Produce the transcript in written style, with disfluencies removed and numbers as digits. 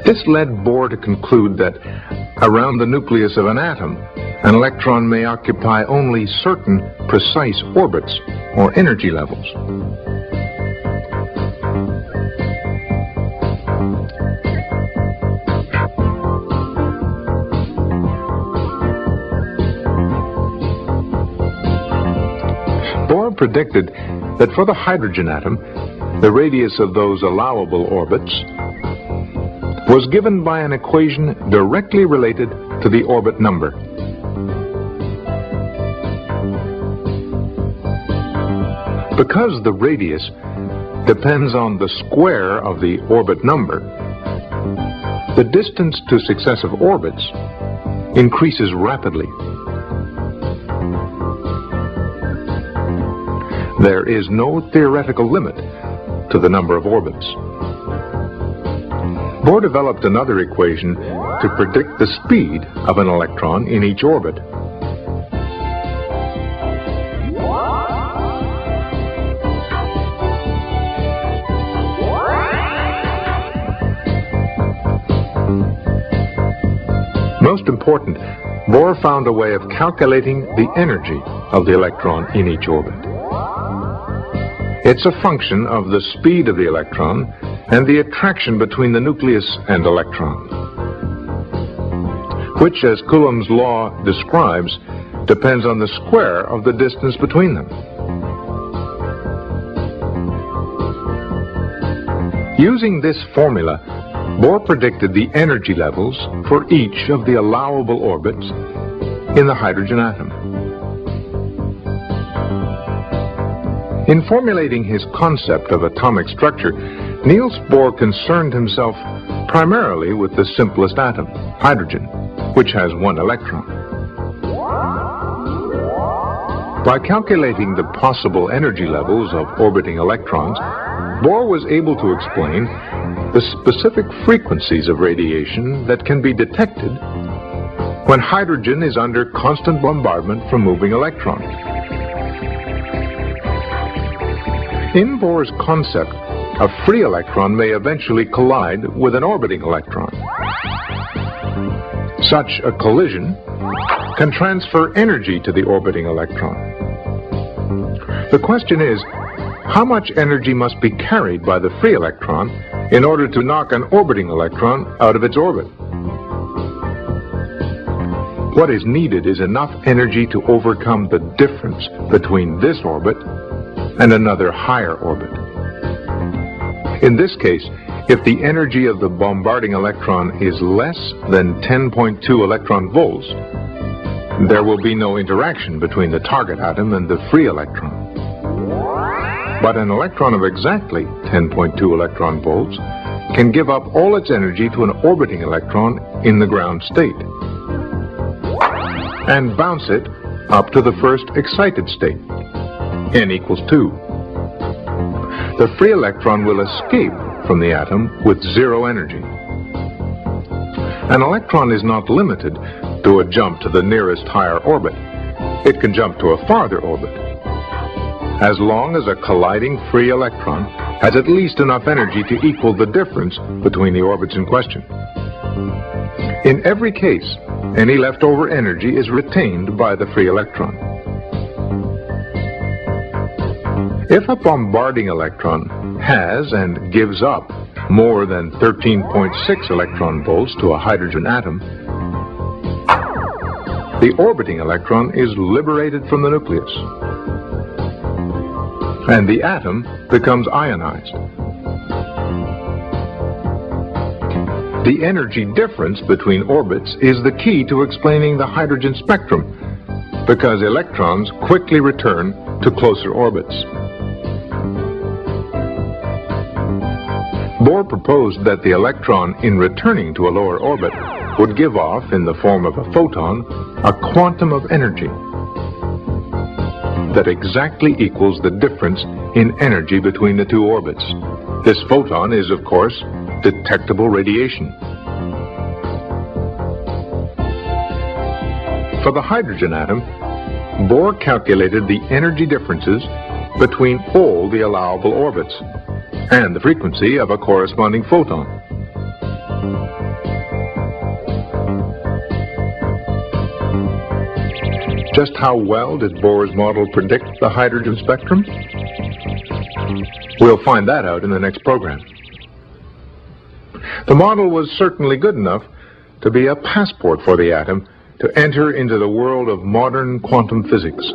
This led Bohr to conclude that around the nucleus of an atom, an electron may occupy only certain precise orbits or energy levels. Bohr predicted that for the hydrogen atom, the radius of those allowable orbits was given by an equation directly related to the orbit number. Because the radius depends on the square of the orbit number, the distance to successive orbits increases rapidly. There is no theoretical limit to the number of orbits. Bohr developed another equation to predict the speed of an electron in each orbit. Most important, Bohr found a way of calculating the energy of the electron in each orbit. It's a function of the speed of the electron and the attraction between the nucleus and electron, which, as Coulomb's law describes, depends on the square of the distance between them. Using this formula, Bohr predicted the energy levels for each of the allowable orbits in the hydrogen atom. In formulating his concept of atomic structure, Niels Bohr concerned himself primarily with the simplest atom, hydrogen, which has one electron. By calculating the possible energy levels of orbiting electrons, Bohr was able to explain the specific frequencies of radiation that can be detected when hydrogen is under constant bombardment from moving electrons. In Bohr's concept, a free electron may eventually collide with an orbiting electron. Such a collision can transfer energy to the orbiting electron. The question is, how much energy must be carried by the free electron in order to knock an orbiting electron out of its orbit? What is needed is enough energy to overcome the difference between this orbit and another higher orbit. In this case, if the energy of the bombarding electron is less than 10.2 electron volts, there will be no interaction between the target atom and the free electron. But an electron of exactly 10.2 electron volts can give up all its energy to an orbiting electron in the ground state and bounce it up to the first excited state, n equals 2. The free electron will escape from the atom with zero energy. An electron is not limited to a jump to the nearest higher orbit. It can jump to a farther orbit, as long as a colliding free electron has at least enough energy to equal the difference between the orbits in question. In every case, any leftover energy is retained by the free electron. If a bombarding electron has and gives up more than 13.6 electron volts to a hydrogen atom, the orbiting electron is liberated from the nucleus, and the atom becomes ionized. The energy difference between orbits is the key to explaining the hydrogen spectrum, because electrons quickly return to closer orbits. Bohr proposed that the electron, in returning to a lower orbit, would give off, in the form of a photon, a quantum of energy that exactly equals the difference in energy between the two orbits. This photon is, of course, detectable radiation. For the hydrogen atom, Bohr calculated the energy differences between all the allowable orbits and the frequency of a corresponding photon. Just how well did Bohr's model predict the hydrogen spectrum? We'll find that out in the next program. The model was certainly good enough to be a passport for the atom to enter into the world of modern quantum physics.